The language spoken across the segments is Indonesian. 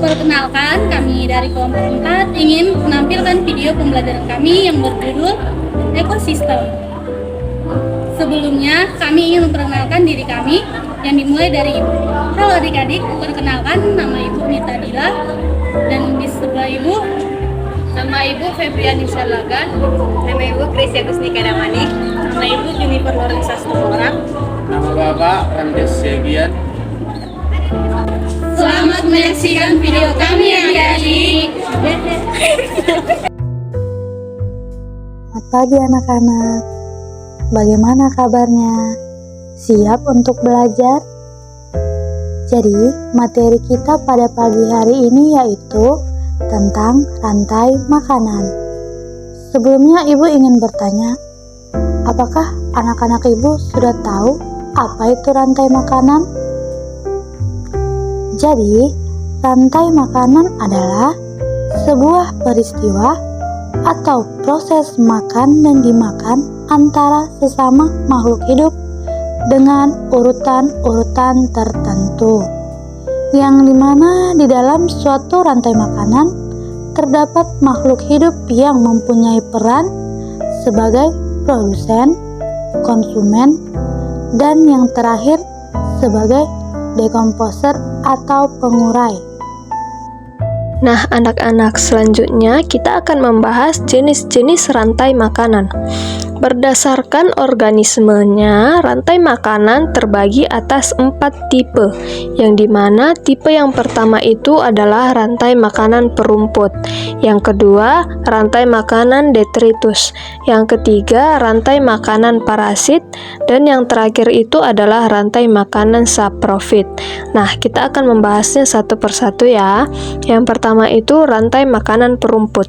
Perkenalkan, kami dari kelompok 4 ingin menampilkan video pembelajaran kami yang berjudul Ekosistem. Sebelumnya, kami ingin memperkenalkan diri kami yang dimulai dari Ibu. Halo adik-adik, perkenalkan nama Ibu Mita Dila, dan di sebelah Ibu, Nama Ibu Febriani Salagan. Nama Ibu Chris Agustika Damani. Nama Ibu Juniper Lorenza Stumorang. Nama Bapak Ramdes Segian. selamat menyaksikan video kami adik-adik. Selamat pagi anak-anak, bagaimana kabarnya? Siap untuk belajar? Jadi, materi kita pada pagi hari ini yaitu tentang rantai makanan. Sebelumnya Ibu ingin bertanya, apakah anak-anak Ibu sudah tahu apa itu rantai makanan? Jadi, rantai makanan adalah sebuah peristiwa atau proses makan dan dimakan antara sesama makhluk hidup dengan urutan-urutan tertentu, yang dimana di dalam suatu rantai makanan terdapat makhluk hidup yang mempunyai peran sebagai produsen, konsumen, dan yang terakhir sebagai dekomposer atau pengurai. Nah, anak-anak, selanjutnya kita akan membahas jenis-jenis rantai makanan. Berdasarkan organismenya, rantai makanan terbagi atas 4 tipe, yang dimana tipe yang pertama itu adalah rantai makanan perumput, yang kedua rantai makanan detritus, yang ketiga rantai makanan parasit, dan yang terakhir itu adalah rantai makanan saprofit. Nah, kita akan membahasnya satu persatu ya. Yang pertama itu rantai makanan perumput.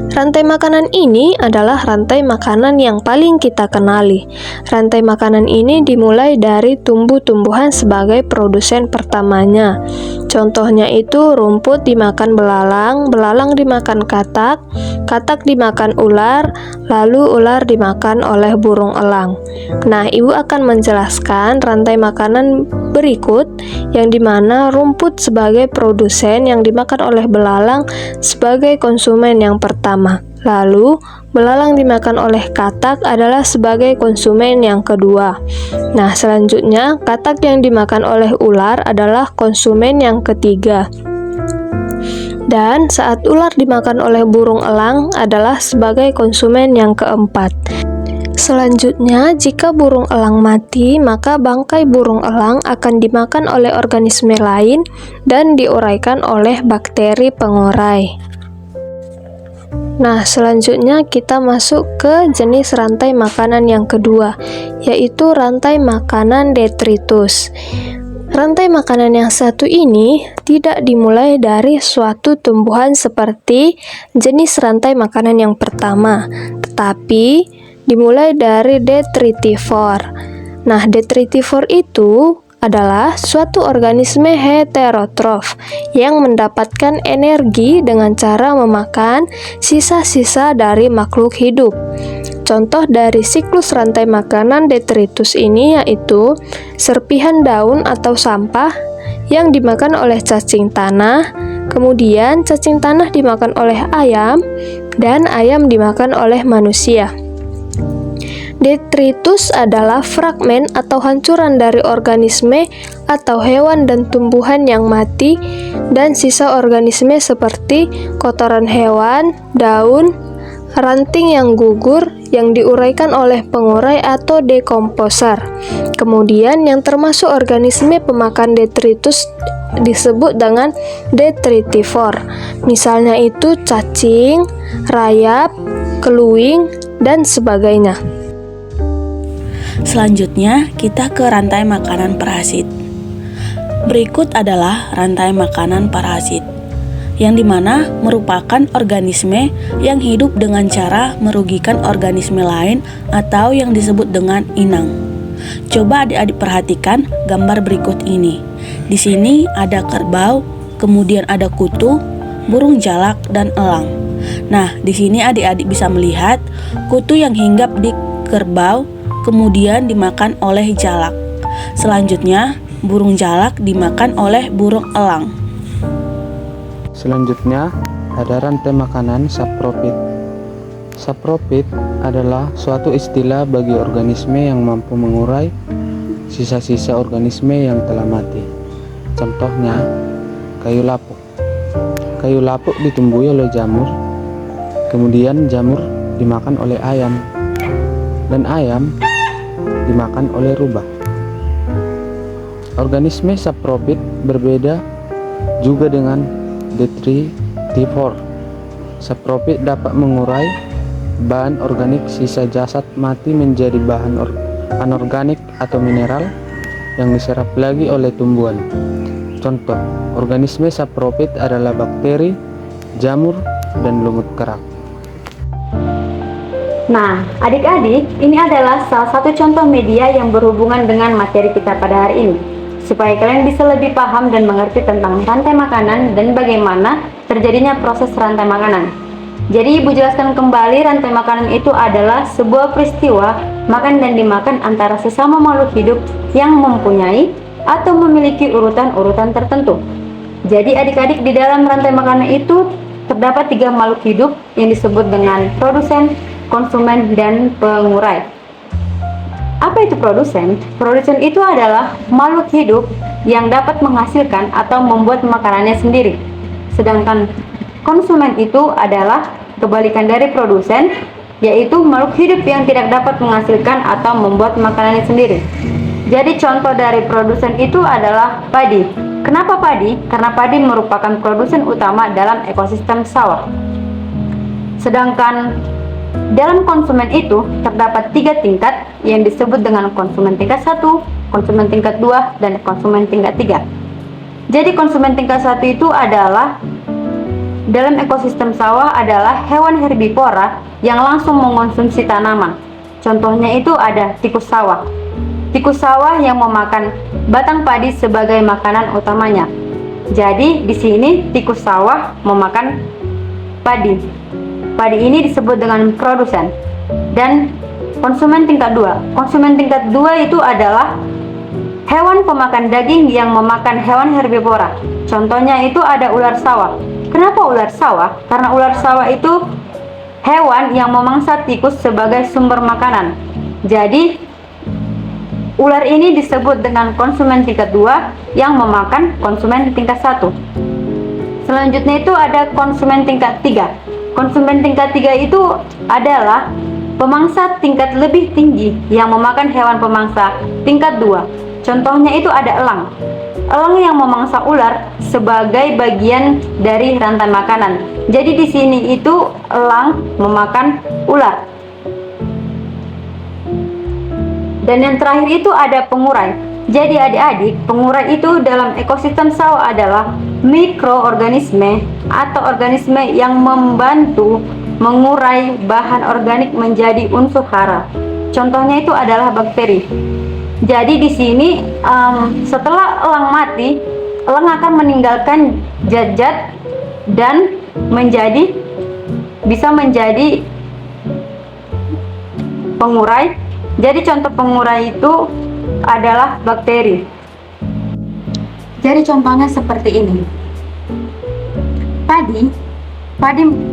Rantai makanan ini adalah rantai makanan yang paling kita kenali. Rantai makanan ini dimulai dari tumbuh-tumbuhan sebagai produsen pertamanya. Contohnya itu rumput dimakan belalang, belalang dimakan katak, katak dimakan ular, lalu ular dimakan oleh burung elang. Nah, Ibu akan menjelaskan rantai makanan berikut, yang dimana rumput sebagai produsen yang dimakan oleh belalang sebagai konsumen yang pertama. Lalu, belalang dimakan oleh katak adalah sebagai konsumen yang kedua. Nah, selanjutnya, katak yang dimakan oleh ular adalah konsumen yang ketiga. Dan saat ular dimakan oleh burung elang adalah sebagai konsumen yang keempat. Selanjutnya, jika burung elang mati, maka bangkai burung elang akan dimakan oleh organisme lain dan diuraikan oleh bakteri pengurai. Nah, selanjutnya kita masuk ke jenis rantai makanan yang kedua, yaitu rantai makanan detritus. Rantai makanan yang satu ini tidak dimulai dari suatu tumbuhan seperti jenis rantai makanan yang pertama, tetapi dimulai dari detritivor. Nah, detritivor itu adalah suatu organisme heterotrof yang mendapatkan energi dengan cara memakan sisa-sisa dari makhluk hidup. Contoh dari siklus rantai makanan detritus ini yaitu serpihan daun atau sampah yang dimakan oleh cacing tanah, kemudian cacing tanah dimakan oleh ayam, dan ayam dimakan oleh manusia. Detritus adalah fragmen atau hancuran dari organisme atau hewan dan tumbuhan yang mati dan sisa organisme seperti kotoran hewan, daun, ranting yang gugur yang diuraikan oleh pengurai atau dekomposer. Kemudian yang termasuk organisme pemakan detritus disebut dengan detritivor. Misalnya itu cacing, rayap, keluing, dan sebagainya. Selanjutnya, kita ke rantai makanan parasit. Berikut adalah rantai makanan parasit. yang dimana merupakan organisme yang hidup dengan cara merugikan organisme lain atau yang disebut dengan inang. Coba adik-adik perhatikan gambar berikut ini. Di sini ada kerbau, kemudian ada kutu, burung jalak, dan elang. Nah, di sini adik-adik bisa melihat kutu yang hinggap di kerbau, kemudian dimakan oleh jalak. Selanjutnya, burung jalak dimakan oleh burung elang. Selanjutnya ada rantai makanan saprofit. Saprofit adalah suatu istilah bagi organisme yang mampu mengurai sisa-sisa organisme yang telah mati. Contohnya, kayu lapuk. Kayu lapuk ditumbuhi oleh jamur, kemudian jamur dimakan oleh ayam, dan ayam dimakan oleh rubah. Organisme saprofit berbeda juga dengan detritivore. Saprofit dapat mengurai bahan organik sisa jasad mati menjadi bahan anorganik atau mineral yang diserap lagi oleh tumbuhan. Contoh, organisme saprofit adalah bakteri, jamur, dan lumut kerak. Nah, adik-adik, ini adalah salah satu contoh media yang berhubungan dengan materi kita pada hari ini, supaya kalian bisa lebih paham dan mengerti tentang rantai makanan dan bagaimana terjadinya proses rantai makanan. Jadi Ibu jelaskan kembali, rantai makanan itu adalah sebuah peristiwa makan dan dimakan antara sesama makhluk hidup yang mempunyai atau memiliki urutan-urutan tertentu. Jadi adik-adik, di dalam rantai makanan itu terdapat 3 makhluk hidup yang disebut dengan produsen, konsumen, dan pengurai. Apa itu produsen? Produsen itu adalah makhluk hidup yang dapat menghasilkan atau membuat makanannya sendiri. Sedangkan konsumen itu adalah kebalikan dari produsen, yaitu makhluk hidup yang tidak dapat menghasilkan atau membuat makanannya sendiri. Jadi contoh dari produsen itu adalah padi. Kenapa padi? Karena padi merupakan produsen utama dalam ekosistem sawah. Sedangkan dalam konsumen itu terdapat 3 tingkat yang disebut dengan konsumen tingkat 1, konsumen tingkat 2, dan konsumen tingkat 3. Jadi konsumen tingkat 1 itu adalah dalam ekosistem sawah adalah hewan herbivora yang langsung mengonsumsi tanaman. Contohnya itu ada tikus sawah. Tikus sawah yang memakan batang padi sebagai makanan utamanya. Jadi di sini tikus sawah memakan padi. Padi ini disebut dengan produsen. Dan konsumen tingkat 2. Konsumen tingkat 2 itu adalah hewan pemakan daging yang memakan hewan herbivora. Contohnya itu ada ular sawah. Kenapa ular sawah? Karena ular sawah itu hewan yang memangsa tikus sebagai sumber makanan. Jadi ular ini disebut dengan konsumen tingkat 2 yang memakan konsumen tingkat 1. Selanjutnya itu ada konsumen tingkat 3. Konsumen tingkat 3 itu adalah pemangsa tingkat lebih tinggi yang memakan hewan pemangsa tingkat 2. Contohnya itu ada elang. Elang yang memangsa ular sebagai bagian dari rantai makanan. Jadi di sini itu elang memakan ular. Dan yang terakhir itu ada pengurai. Jadi adik-adik, pengurai itu dalam ekosistem sawah adalah mikroorganisme atau organisme yang membantu mengurai bahan organik menjadi unsur hara. Contohnya itu adalah bakteri. Jadi di sini setelah elang mati, elang akan meninggalkan zat-zat dan bisa menjadi pengurai. Jadi contoh pengurai itu adalah bakteri. Jadi contohnya seperti ini. Padi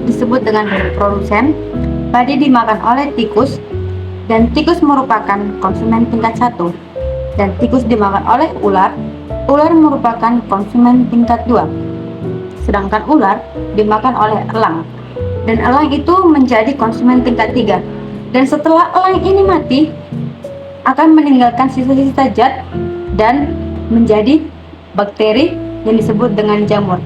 disebut dengan produsen. Padi dimakan oleh tikus, dan tikus merupakan konsumen tingkat 1. Dan tikus dimakan oleh ular. Ular merupakan konsumen tingkat 2. Sedangkan ular dimakan oleh elang. Dan elang itu menjadi konsumen tingkat 3. Dan setelah elang ini mati, akan meninggalkan sisa-sisa zat dan menjadi bakteri yang disebut dengan jamur.